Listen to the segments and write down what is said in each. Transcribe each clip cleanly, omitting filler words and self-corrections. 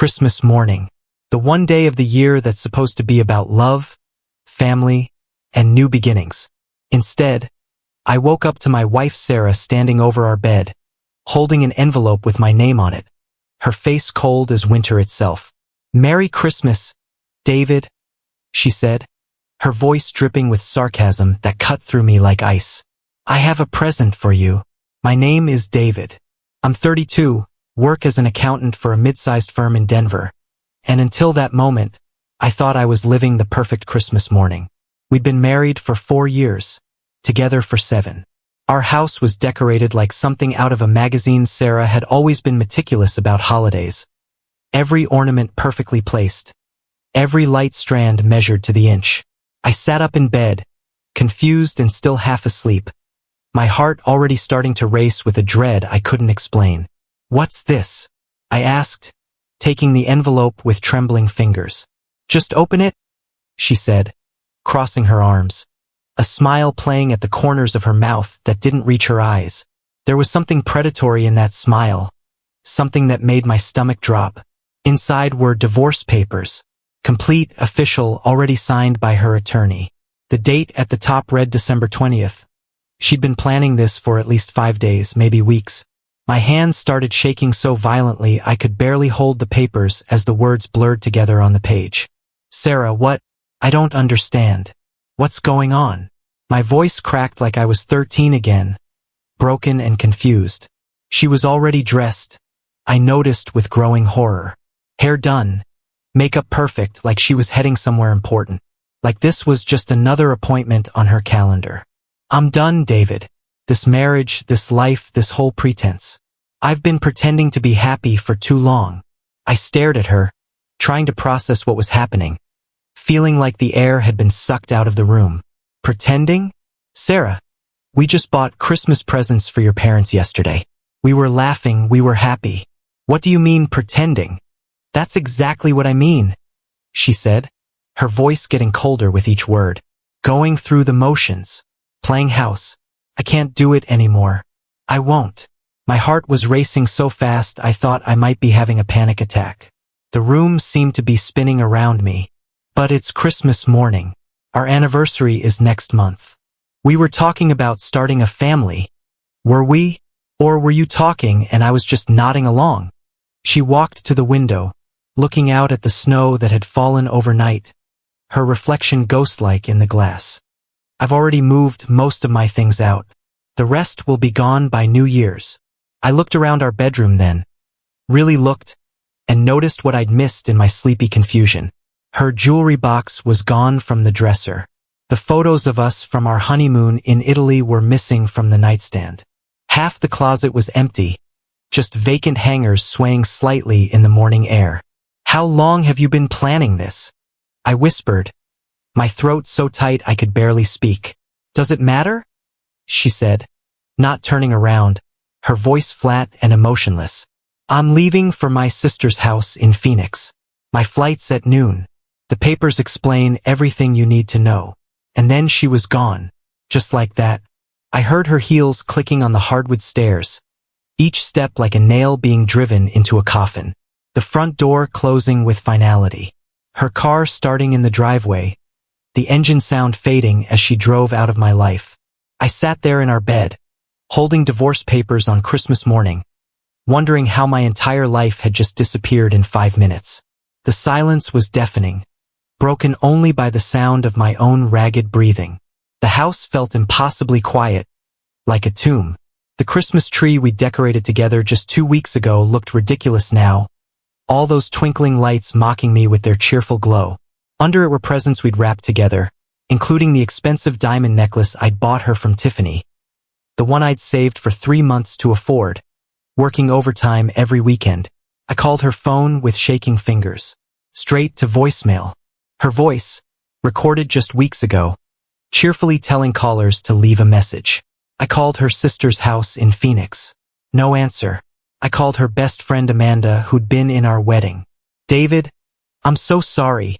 Christmas morning. The one day of the year that's supposed to be about love, family, and new beginnings. Instead, I woke up to my wife Sarah standing over our bed, holding an envelope with my name on it, her face cold as winter itself. "Merry Christmas, David," she said, her voice dripping with sarcasm that cut through me like ice. "I have a present for you. My name is David. I'm 32, work as an accountant for a mid-sized firm in Denver. And until that moment, I thought I was living the perfect Christmas morning. We'd been married for 4 years, together for 7. Our house was decorated like something out of a magazine. Sarah had always been meticulous about holidays. Every ornament perfectly placed, every light strand measured to the inch. I sat up in bed, confused and still half asleep, my heart already starting to race with a dread I couldn't explain. "What's this?" I asked, taking the envelope with trembling fingers. "Just open it," she said, crossing her arms, a smile playing at the corners of her mouth that didn't reach her eyes. There was something predatory in that smile, something that made my stomach drop. Inside were divorce papers, complete, official, already signed by her attorney. The date at the top read December 20th. She'd been planning this for at least 5 days, maybe weeks. My hands started shaking so violently I could barely hold the papers as the words blurred together on the page. "Sarah, what? I don't understand. What's going on?" My voice cracked like I was 13 again, broken and confused. She was already dressed, I noticed with growing horror. Hair done, makeup perfect, like she was heading somewhere important. Like this was just another appointment on her calendar. "I'm done, David. This marriage, this life, this whole pretense. I've been pretending to be happy for too long." I stared at her, trying to process what was happening, feeling like the air had been sucked out of the room. "Pretending? Sarah, we just bought Christmas presents for your parents yesterday. We were laughing, we were happy. What do you mean pretending?" "That's exactly what I mean," she said, her voice getting colder with each word. "Going through the motions. Playing house. I can't do it anymore. I won't." My heart was racing so fast I thought I might be having a panic attack. The room seemed to be spinning around me. "But it's Christmas morning. Our anniversary is next month. We were talking about starting a family. Were we? Or were you talking and I was just nodding along?" She walked to the window, looking out at the snow that had fallen overnight, her reflection ghost-like in the glass. "I've already moved most of my things out. The rest will be gone by New Year's." I looked around our bedroom then, really looked, and noticed what I'd missed in my sleepy confusion. Her jewelry box was gone from the dresser. The photos of us from our honeymoon in Italy were missing from the nightstand. Half the closet was empty, just vacant hangers swaying slightly in the morning air. "How long have you been planning this?" I whispered, my throat so tight I could barely speak. "Does it matter?" she said, not turning around, her voice flat and emotionless. "I'm leaving for my sister's house in Phoenix. My flight's at noon. The papers explain everything you need to know." And then she was gone, just like that. I heard her heels clicking on the hardwood stairs, each step like a nail being driven into a coffin. The front door closing with finality. Her car starting in the driveway, the engine sound fading as she drove out of my life. I sat there in our bed, holding divorce papers on Christmas morning, wondering how my entire life had just disappeared in 5 minutes. The silence was deafening, broken only by the sound of my own ragged breathing. The house felt impossibly quiet, like a tomb. The Christmas tree we decorated together just 2 weeks ago looked ridiculous now, all those twinkling lights mocking me with their cheerful glow. Under it were presents we'd wrapped together, including the expensive diamond necklace I'd bought her from Tiffany, the one I'd saved for 3 months to afford, working overtime every weekend. I called her phone with shaking fingers, straight to voicemail. Her voice, recorded just weeks ago, cheerfully telling callers to leave a message. I called her sister's house in Phoenix. No answer. I called her best friend Amanda, who'd been in our wedding. "David, I'm so sorry,"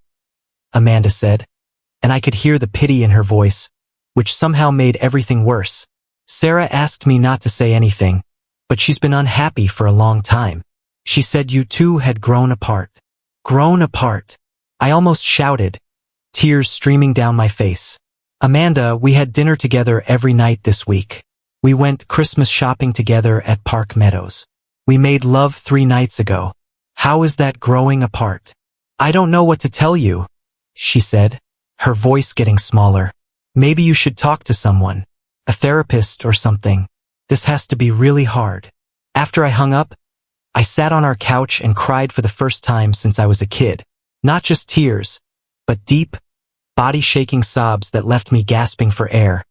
Amanda said, and I could hear the pity in her voice, which somehow made everything worse. "Sarah asked me not to say anything, but she's been unhappy for a long time. She said you two had grown apart. Grown apart. I almost shouted, tears streaming down my face. Amanda, we had dinner together every night this week. We went Christmas shopping together at Park Meadows. We made love 3 nights ago. How is that growing apart? I don't know what to tell you, she said, her voice getting smaller. Maybe you should talk to someone, a therapist or something. This has to be really hard. After I hung up, I sat on our couch and cried for the first time since I was a kid. Not just tears, but deep, body-shaking sobs that left me gasping for air,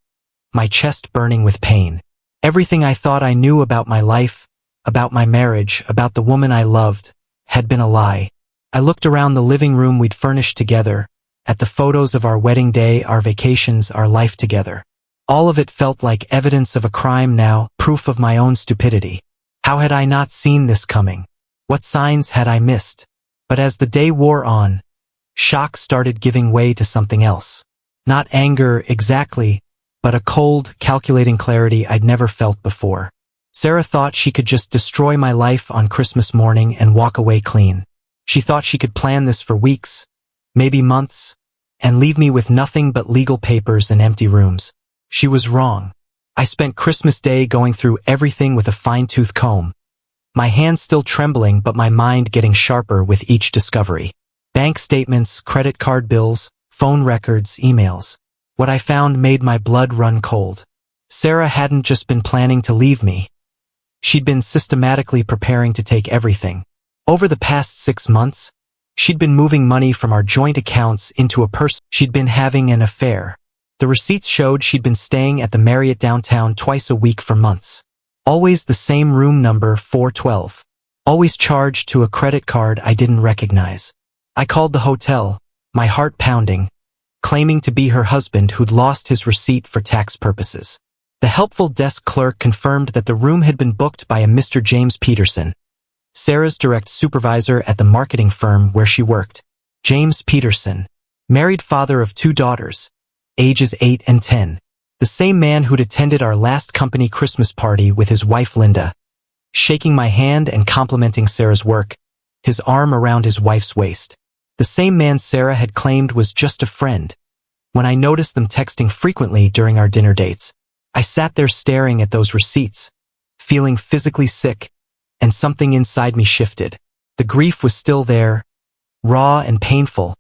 my chest burning with pain. Everything I thought I knew about my life, about my marriage, about the woman I loved, had been a lie. I looked around the living room we'd furnished together, at the photos of our wedding day, our vacations, our life together. All of it felt like evidence of a crime now, proof of my own stupidity. How had I not seen this coming? What signs had I missed? But as the day wore on, shock started giving way to something else. Not anger exactly, but a cold, calculating clarity I'd never felt before. Sarah thought she could just destroy my life on Christmas morning and walk away clean. She thought she could plan this for weeks, maybe months, and leave me with nothing but legal papers and empty rooms. She was wrong. I spent Christmas Day going through everything with a fine-tooth comb. My hands still trembling, but my mind getting sharper with each discovery. Bank statements, credit card bills, phone records, emails. What I found made my blood run cold. Sarah hadn't just been planning to leave me. She'd been systematically preparing to take everything. Over the past 6 months, she'd been moving money from our joint accounts into a person. She'd been having an affair. The receipts showed she'd been staying at the Marriott downtown twice a week for months. Always the same room number 412. Always charged to a credit card I didn't recognize. I called the hotel, my heart pounding, claiming to be her husband who'd lost his receipt for tax purposes. The helpful desk clerk confirmed that the room had been booked by a Mr. James Peterson, Sarah's direct supervisor at the marketing firm where she worked. James Peterson, married father of 2 daughters, ages 8 and 10. The same man who'd attended our last company Christmas party with his wife Linda, shaking my hand and complimenting Sarah's work, his arm around his wife's waist. The same man Sarah had claimed was just a friend. When I noticed them texting frequently during our dinner dates, I sat there staring at those receipts, feeling physically sick, and something inside me shifted. The grief was still there, raw and painful,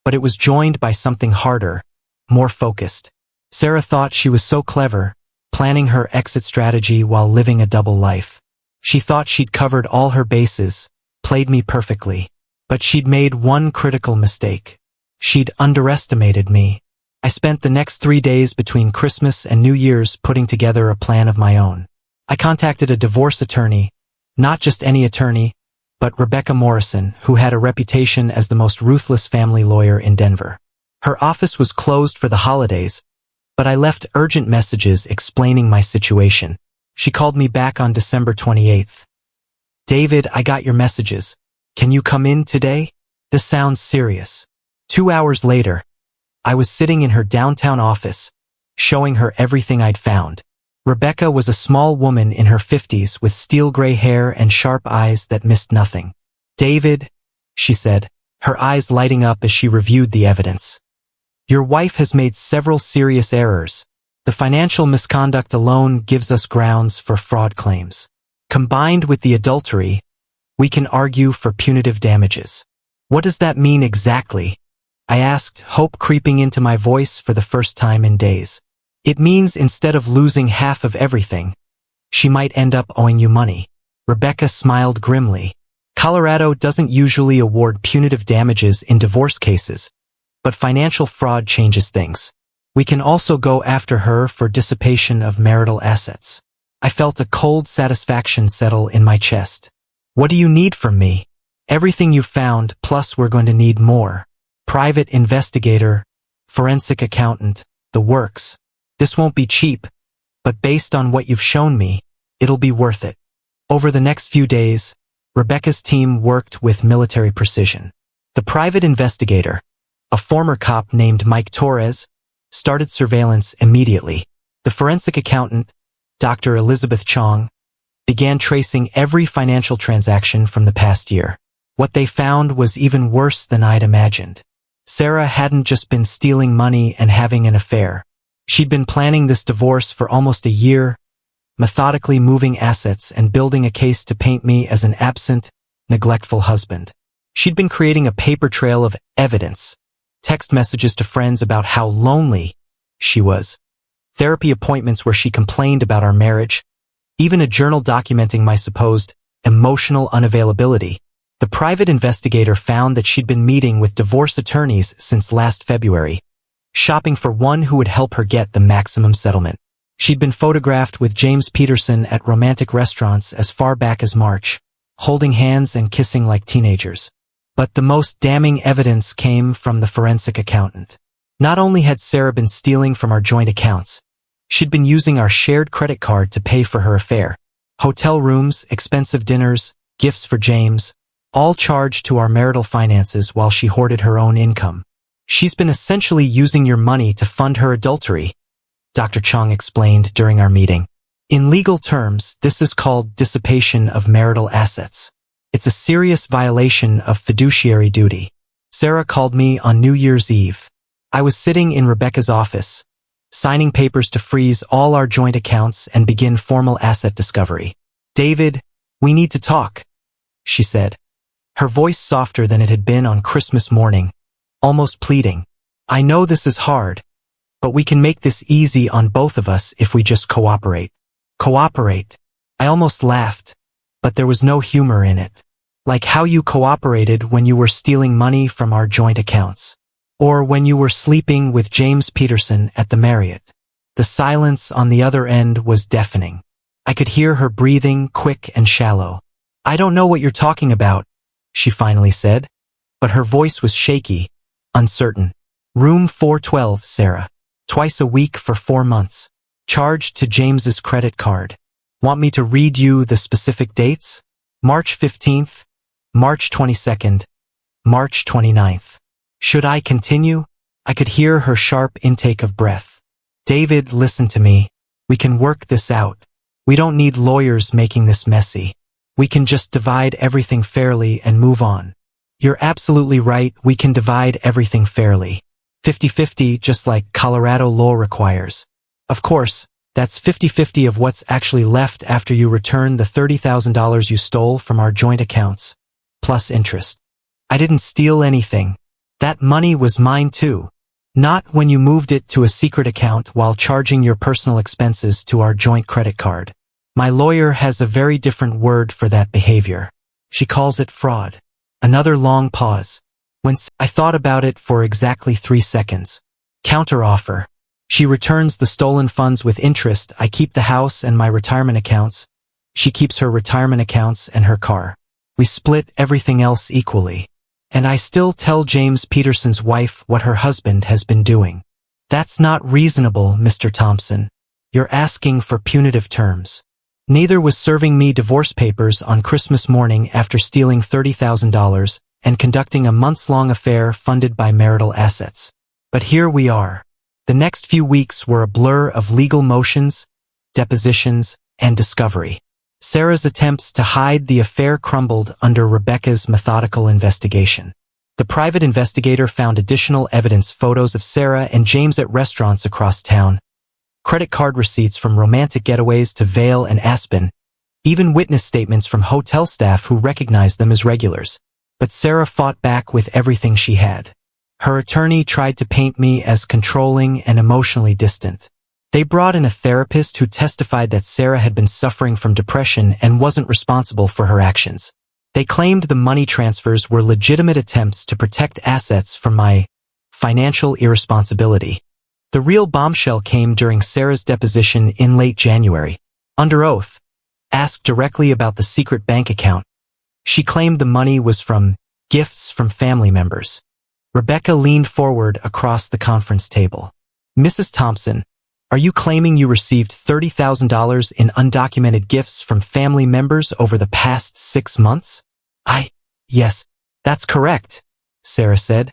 but it was joined by something harder, more focused. Sarah thought she was so clever, planning her exit strategy while living a double life. She thought she'd covered all her bases, played me perfectly. But she'd made one critical mistake. She'd underestimated me. I spent the next 3 days between Christmas and New Year's putting together a plan of my own. I contacted a divorce attorney, not just any attorney, but Rebecca Morrison, who had a reputation as the most ruthless family lawyer in Denver. Her office was closed for the holidays, but I left urgent messages explaining my situation. She called me back on December 28th. David, I got your messages. Can you come in today? This sounds serious. 2 hours later, I was sitting in her downtown office, showing her everything I'd found. Rebecca was a small woman in her 50s with steel gray hair and sharp eyes that missed nothing. David, she said, her eyes lighting up as she reviewed the evidence. Your wife has made several serious errors. The financial misconduct alone gives us grounds for fraud claims. Combined with the adultery, we can argue for punitive damages. What does that mean exactly? I asked, hope creeping into my voice for the first time in days. It means instead of losing half of everything, she might end up owing you money. Rebecca smiled grimly. Colorado doesn't usually award punitive damages in divorce cases, but financial fraud changes things. We can also go after her for dissipation of marital assets. I felt a cold satisfaction settle in my chest. What do you need from me? Everything you found, plus we're going to need more. Private investigator, forensic accountant, the works. This won't be cheap, but based on what you've shown me, it'll be worth it. Over the next few days, Rebecca's team worked with military precision. The private investigator, a former cop named Mike Torres, started surveillance immediately. The forensic accountant, Dr. Elizabeth Chong, began tracing every financial transaction from the past year. What they found was even worse than I'd imagined. Sarah hadn't just been stealing money and having an affair. She'd been planning this divorce for almost a year, methodically moving assets and building a case to paint me as an absent, neglectful husband. She'd been creating a paper trail of evidence, text messages to friends about how lonely she was, therapy appointments where she complained about our marriage, even a journal documenting my supposed emotional unavailability. The private investigator found that she'd been meeting with divorce attorneys since last February, shopping for one who would help her get the maximum settlement. She'd been photographed with James Peterson at romantic restaurants as far back as March, holding hands and kissing like teenagers. But the most damning evidence came from the forensic accountant. Not only had Sarah been stealing from our joint accounts, she'd been using our shared credit card to pay for her affair. Hotel rooms, expensive dinners, gifts for James, all charged to our marital finances while she hoarded her own income. She's been essentially using your money to fund her adultery, Dr. Chong explained during our meeting. In legal terms, this is called dissipation of marital assets. It's a serious violation of fiduciary duty. Sarah called me on New Year's Eve. I was sitting in Rebecca's office, signing papers to freeze all our joint accounts and begin formal asset discovery. "David, we need to talk," she said, her voice softer than it had been on Christmas morning, almost pleading. "I know this is hard, but we can make this easy on both of us if we just cooperate." Cooperate? I almost laughed, but there was no humor in it. Like how you cooperated when you were stealing money from our joint accounts. Or when you were sleeping with James Peterson at the Marriott. The silence on the other end was deafening. I could hear her breathing, quick and shallow. "I don't know what you're talking about," she finally said, but her voice was shaky, uncertain. "Room 412, Sarah. Twice a week for 4 months. Charged to James's credit card. Want me to read you the specific dates? March 15th, March 22nd, March 29th. Should I continue?" I could hear her sharp intake of breath. "David, listen to me. We can work this out. We don't need lawyers making this messy. We can just divide everything fairly and move on." "You're absolutely right, we can divide everything fairly. 50-50, just like Colorado law requires. Of course, that's 50-50 of what's actually left after you return the $30,000 you stole from our joint accounts, plus interest. I didn't steal anything. That money was mine too. Not when you moved it to a secret account while charging your personal expenses to our joint credit card. My lawyer has a very different word for that behavior. She calls it fraud." Another long pause. I thought about it for exactly 3 seconds. Counteroffer. She returns the stolen funds with interest. I keep the house and my retirement accounts. She keeps her retirement accounts and her car. We split everything else equally. And I still tell James Peterson's wife what her husband has been doing. That's not reasonable, Mr. Thompson. You're asking for punitive terms. Neither was serving me divorce papers on Christmas morning after stealing $30,000 and conducting a months-long affair funded by marital assets. But here we are. The next few weeks were a blur of legal motions, depositions, and discovery. Sarah's attempts to hide the affair crumbled under Rebecca's methodical investigation. The private investigator found additional evidence: photos of Sarah and James at restaurants across town, credit card receipts from romantic getaways to Vail and Aspen, even witness statements from hotel staff who recognized them as regulars. But Sarah fought back with everything she had. Her attorney tried to paint me as controlling and emotionally distant. They brought in a therapist who testified that Sarah had been suffering from depression and wasn't responsible for her actions. They claimed the money transfers were legitimate attempts to protect assets from my financial irresponsibility. The real bombshell came during Sarah's deposition in late January. Under oath, asked directly about the secret bank account, she claimed the money was from gifts from family members. Rebecca leaned forward across the conference table. "Mrs. Thompson, are you claiming you received $30,000 in undocumented gifts from family members over the past 6 months?" Yes, that's correct," Sarah said,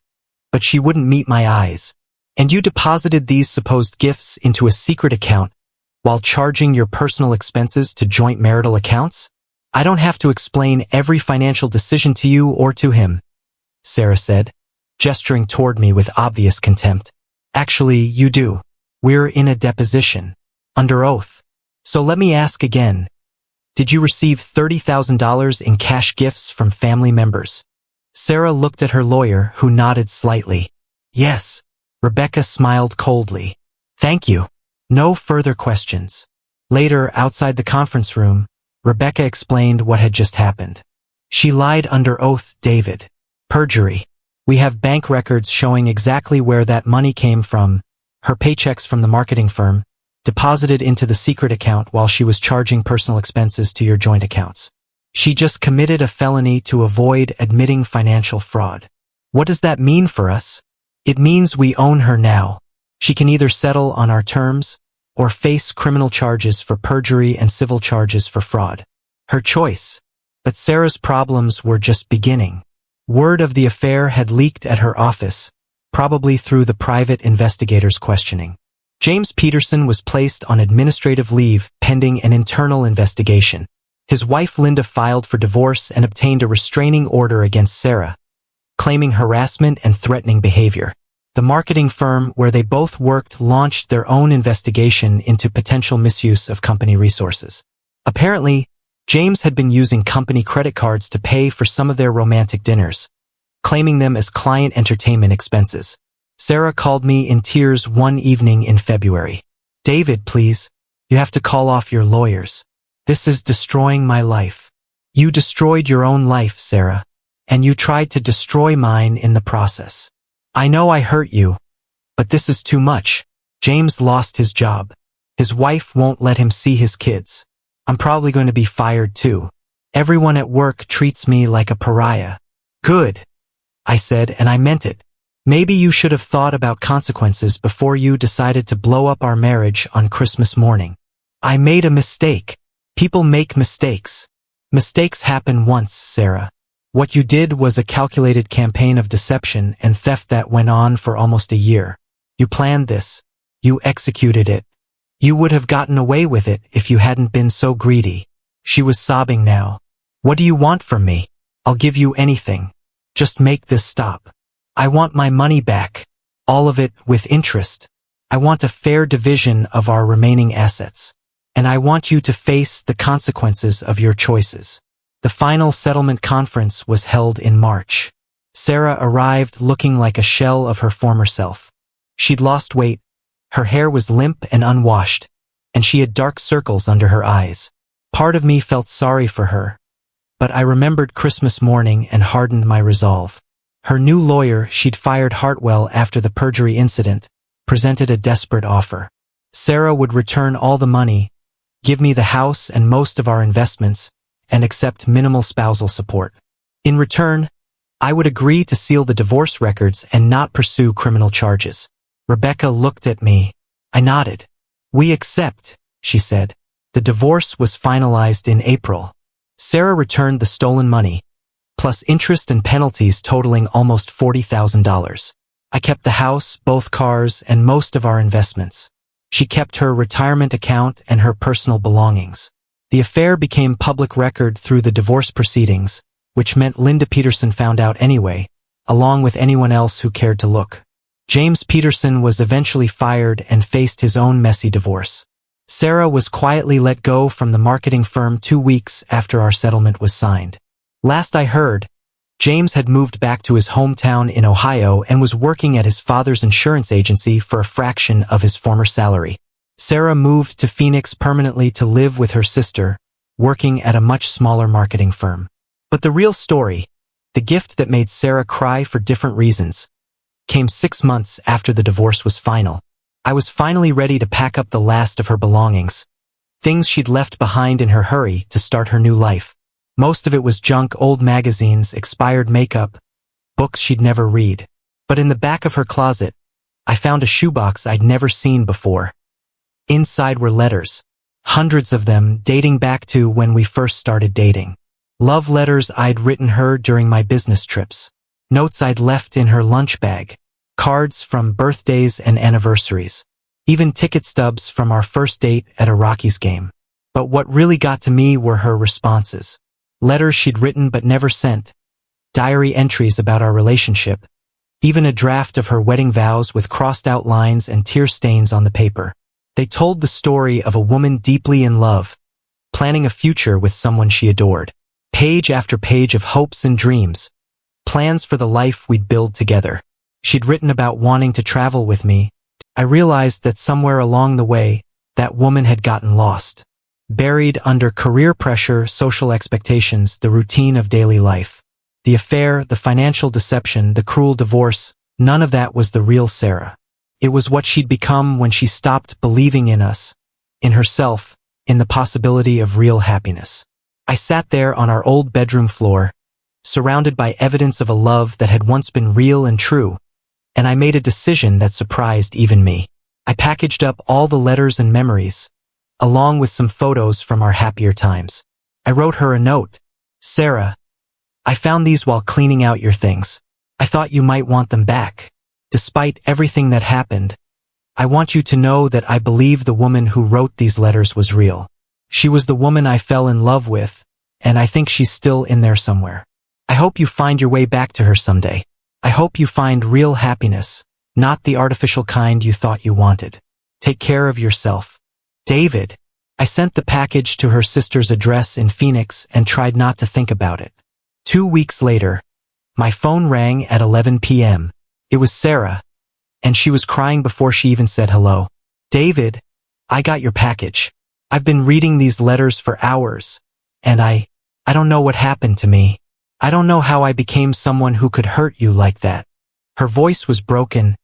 but she wouldn't meet my eyes. "And you deposited these supposed gifts into a secret account while charging your personal expenses to joint marital accounts? I don't have to explain every financial decision to you or to him, Sarah said, gesturing toward me with obvious contempt. Actually, you do. We're in a deposition. Under oath. So let me ask again. Did you receive $30,000 in cash gifts from family members? Sarah looked at her lawyer, who nodded slightly. Yes. Rebecca smiled coldly. Thank you. No further questions. Later, outside the conference room, Rebecca explained what had just happened. She lied under oath, David. Perjury. We have bank records showing exactly where that money came from, her paychecks from the marketing firm, deposited into the secret account while she was charging personal expenses to your joint accounts. She just committed a felony to avoid admitting financial fraud. What does that mean for us? It means we own her now. She can either settle on our terms or face criminal charges for perjury and civil charges for fraud. Her choice. But Sarah's problems were just beginning. Word of the affair had leaked at her office, probably through the private investigators' questioning. James Peterson was placed on administrative leave pending an internal investigation. His wife Linda filed for divorce and obtained a restraining order against Sarah, claiming harassment and threatening behavior. The marketing firm where they both worked launched their own investigation into potential misuse of company resources. Apparently, James had been using company credit cards to pay for some of their romantic dinners, claiming them as client entertainment expenses. Sarah called me in tears one evening in February. David, please, you have to call off your lawyers. This is destroying my life. You destroyed your own life, Sarah, and you tried to destroy mine in the process. I know I hurt you, but this is too much. James lost his job. His wife won't let him see his kids. I'm probably going to be fired too. Everyone at work treats me like a pariah. Good, I said, and I meant it. Maybe you should have thought about consequences before you decided to blow up our marriage on Christmas morning. I made a mistake. People make mistakes. Mistakes happen once, Sarah. What you did was a calculated campaign of deception and theft that went on for almost a year. You planned this. You executed it. You would have gotten away with it if you hadn't been so greedy. She was sobbing now. What do you want from me? I'll give you anything. Just make this stop. I want my money back. All of it with interest. I want a fair division of our remaining assets. And I want you to face the consequences of your choices. The final settlement conference was held in March. Sarah arrived looking like a shell of her former self. She'd lost weight, her hair was limp and unwashed, and she had dark circles under her eyes. Part of me felt sorry for her, but I remembered Christmas morning and hardened my resolve. Her new lawyer, she'd fired Hartwell after the perjury incident, presented a desperate offer. Sarah would return all the money, give me the house and most of our investments, and accept minimal spousal support. In return, I would agree to seal the divorce records and not pursue criminal charges. Rebecca looked at me. I nodded. We accept, she said. The divorce was finalized in April. Sarah returned the stolen money, plus interest and penalties totaling almost $40,000. I kept the house, both cars, and most of our investments. She kept her retirement account and her personal belongings. The affair became public record through the divorce proceedings, which meant Linda Peterson found out anyway, along with anyone else who cared to look. James Peterson was eventually fired and faced his own messy divorce. Sarah was quietly let go from the marketing firm 2 weeks after our settlement was signed. Last I heard, James had moved back to his hometown in Ohio and was working at his father's insurance agency for a fraction of his former salary. Sarah moved to Phoenix permanently to live with her sister, working at a much smaller marketing firm. But the real story, the gift that made Sarah cry for different reasons, came 6 months after the divorce was final. I was finally ready to pack up the last of her belongings, things she'd left behind in her hurry to start her new life. Most of it was junk, old magazines, expired makeup, books she'd never read. But in the back of her closet, I found a shoebox I'd never seen before. Inside were letters, hundreds of them dating back to when we first started dating. Love letters I'd written her during my business trips. Notes I'd left in her lunch bag. Cards from birthdays and anniversaries. even ticket stubs from our first date at a Rockies game. But what really got to me were her responses. Letters she'd written but never sent, diary entries about our relationship, even a draft of her wedding vows with crossed-out lines and tear stains on the paper. They told the story of a woman deeply in love, planning a future with someone she adored. Page after page of hopes and dreams, plans for the life we'd build together. She'd written about wanting to travel with me. I realized that somewhere along the way, that woman had gotten lost. Buried under career pressure, social expectations, the routine of daily life. The affair, the financial deception, the cruel divorce, none of that was the real Sarah. It was what she'd become when she stopped believing in us, in herself, in the possibility of real happiness. I sat there on our old bedroom floor, surrounded by evidence of a love that had once been real and true, and I made a decision that surprised even me. I packaged up all the letters and memories, along with some photos from our happier times. I wrote her a note. Sarah, I found these while cleaning out your things. I thought you might want them back. Despite everything that happened, I want you to know that I believe the woman who wrote these letters was real. She was the woman I fell in love with, and I think she's still in there somewhere. I hope you find your way back to her someday. I hope you find real happiness, not the artificial kind you thought you wanted. Take care of yourself. David. I sent the package to her sister's address in Phoenix and tried not to think about it. 2 weeks later, my phone rang at 11 p.m. It was Sarah, and she was crying before she even said hello. David, I got your package. I've been reading these letters for hours, and I don't know what happened to me. I don't know how I became someone who could hurt you like that. Her voice was broken,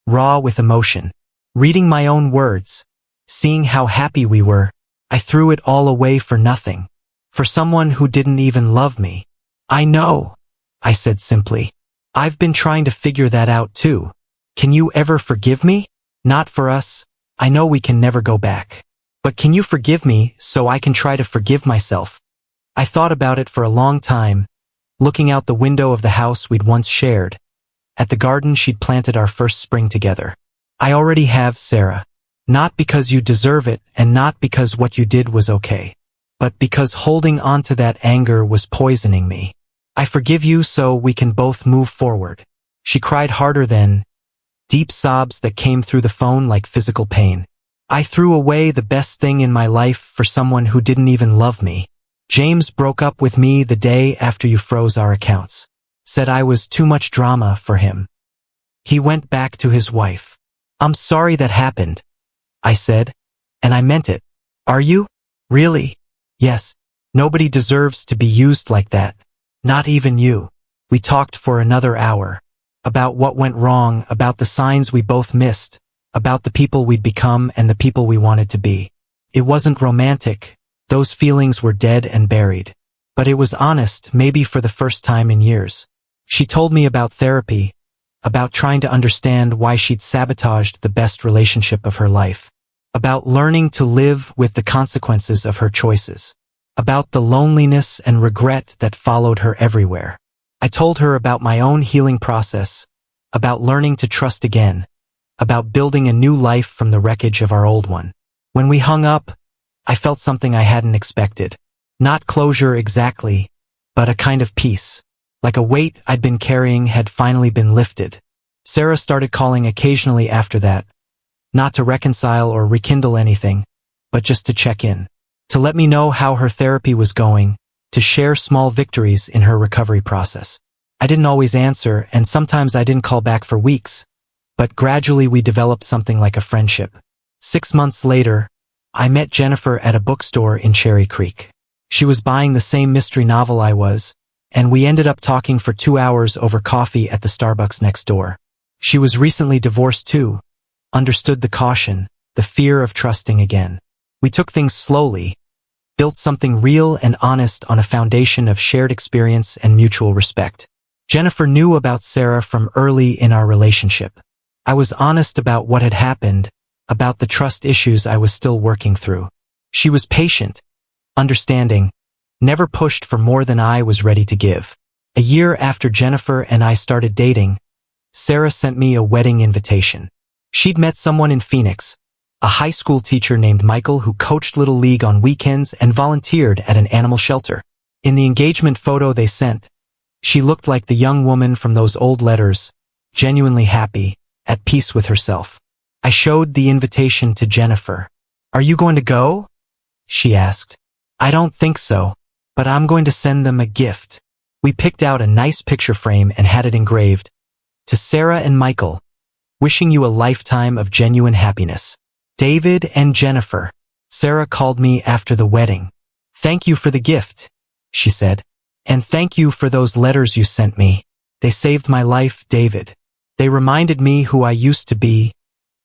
raw with emotion. Reading my own words, seeing how happy we were, I threw it all away for nothing. For someone who didn't even love me. I know, I said simply. I've been trying to figure that out too. Can you ever forgive me? Not for us. I know we can never go back. But can you forgive me so I can try to forgive myself? I thought about it for a long time, looking out the window of the house we'd once shared, at the garden she'd planted our first spring together. I already have, Sarah. Not because you deserve it and not because what you did was okay, but because holding on to that anger was poisoning me. I forgive you so we can both move forward. She cried harder then, deep sobs that came through the phone like physical pain. I threw away the best thing in my life for someone who didn't even love me. James broke up with me the day after you froze our accounts. Said I was too much drama for him. He went back to his wife. I'm sorry that happened, I said, and I meant it. Are you? Really? Yes. Nobody deserves to be used like that. Not even you. We talked for another hour. About what went wrong, about the signs we both missed, about the people we'd become and the people we wanted to be. It wasn't romantic. Those feelings were dead and buried. But it was honest, maybe for the first time in years. She told me about therapy, about trying to understand why she'd sabotaged the best relationship of her life, about learning to live with the consequences of her choices, about the loneliness and regret that followed her everywhere. I told her about my own healing process, about learning to trust again, about building a new life from the wreckage of our old one. When we hung up, I felt something I hadn't expected. Not closure exactly, but a kind of peace. Like a weight I'd been carrying had finally been lifted. Sarah started calling occasionally after that, not to reconcile or rekindle anything, but just to check in, to let me know how her therapy was going, to share small victories in her recovery process. I didn't always answer, and sometimes I didn't call back for weeks, but gradually we developed something like a friendship. 6 months later, I met Jennifer at a bookstore in Cherry Creek. She was buying the same mystery novel I was, and we ended up talking for 2 hours over coffee at the Starbucks next door. She was recently divorced too, understood the caution, the fear of trusting again. We took things slowly, built something real and honest on a foundation of shared experience and mutual respect. Jennifer knew about Sarah from early in our relationship. I was honest about what had happened, about the trust issues I was still working through. She was patient, understanding, never pushed for more than I was ready to give. A year after Jennifer and I started dating, Sarah sent me a wedding invitation. She'd met someone in Phoenix, a high school teacher named Michael who coached Little League on weekends and volunteered at an animal shelter. In the engagement photo they sent, she looked like the young woman from those old letters, genuinely happy, at peace with herself. I showed the invitation to Jennifer. "Are you going to go?" she asked. "I don't think so, but I'm going to send them a gift." We picked out a nice picture frame and had it engraved, "To Sarah and Michael, wishing you a lifetime of genuine happiness. David and Jennifer." Sarah called me after the wedding. "Thank you for the gift," she said. "And thank you for those letters you sent me. They saved my life, David. They reminded me who I used to be,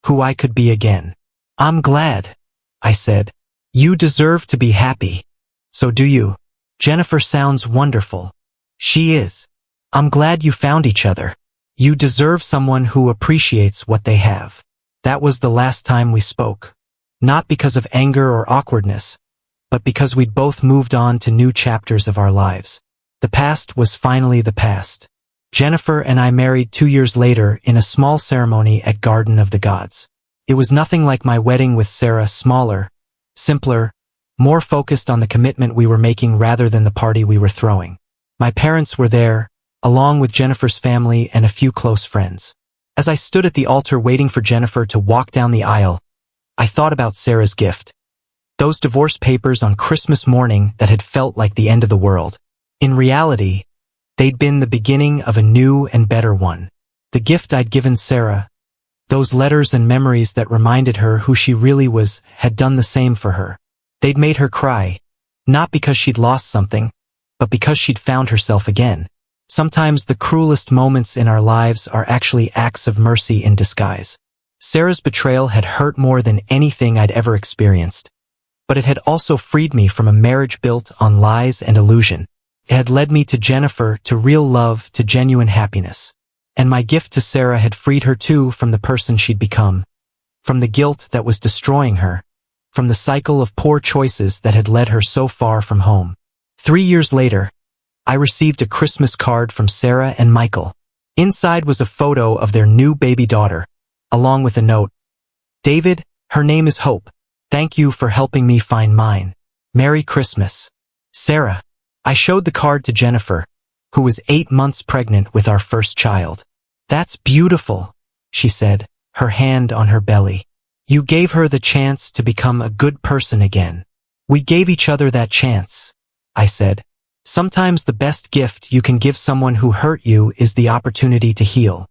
who I could be again." "I'm glad," I said. "You deserve to be happy. So do you." "Jennifer sounds wonderful." "She is. I'm glad you found each other. You deserve someone who appreciates what they have." That was the last time we spoke. Not because of anger or awkwardness, but because we'd both moved on to new chapters of our lives. The past was finally the past. Jennifer and I married 2 years later in a small ceremony at Garden of the Gods. It was nothing like my wedding with Sarah, smaller, simpler, more focused on the commitment we were making rather than the party we were throwing. My parents were there, along with Jennifer's family and a few close friends. As I stood at the altar waiting for Jennifer to walk down the aisle, I thought about Sarah's gift. Those divorce papers on Christmas morning that had felt like the end of the world. In reality, they'd been the beginning of a new and better one. The gift I'd given Sarah, those letters and memories that reminded her who she really was, had done the same for her. They'd made her cry, not because she'd lost something, but because she'd found herself again. Sometimes the cruelest moments in our lives are actually acts of mercy in disguise. Sarah's betrayal had hurt more than anything I'd ever experienced, but it had also freed me from a marriage built on lies and illusion. It had led me to Jennifer, to real love, to genuine happiness. And my gift to Sarah had freed her too from the person she'd become, from the guilt that was destroying her, from the cycle of poor choices that had led her so far from home. 3 years later, I received a Christmas card from Sarah and Michael. Inside was a photo of their new baby daughter, along with a note. "David, her name is Hope. Thank you for helping me find mine. Merry Christmas. Sarah." I showed the card to Jennifer, who was 8 months pregnant with our first child. "That's beautiful," she said, her hand on her belly. "You gave her the chance to become a good person again." "We gave each other that chance," I said. "Sometimes the best gift you can give someone who hurt you is the opportunity to heal."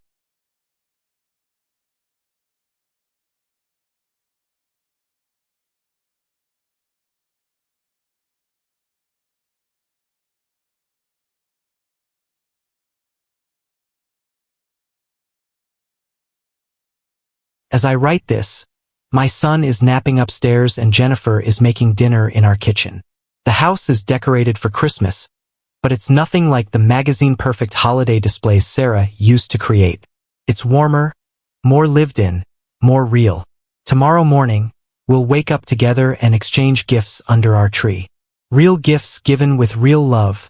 As I write this, my son is napping upstairs and Jennifer is making dinner in our kitchen. The house is decorated for Christmas, but it's nothing like the magazine-perfect holiday displays Sarah used to create. It's warmer, more lived in, more real. Tomorrow morning, we'll wake up together and exchange gifts under our tree. Real gifts given with real love,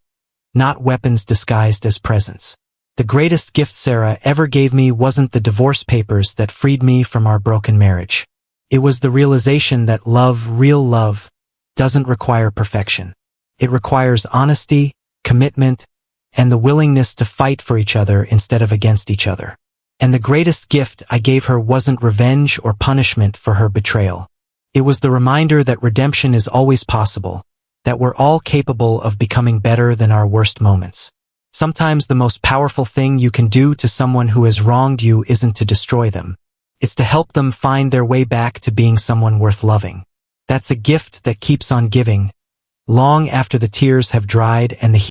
not weapons disguised as presents. The greatest gift Sarah ever gave me wasn't the divorce papers that freed me from our broken marriage. It was the realization that love, real love, doesn't require perfection. It requires honesty, commitment, and the willingness to fight for each other instead of against each other. And the greatest gift I gave her wasn't revenge or punishment for her betrayal. It was the reminder that redemption is always possible, that we're all capable of becoming better than our worst moments. Sometimes the most powerful thing you can do to someone who has wronged you isn't to destroy them. It's to help them find their way back to being someone worth loving. That's a gift that keeps on giving, long after the tears have dried and the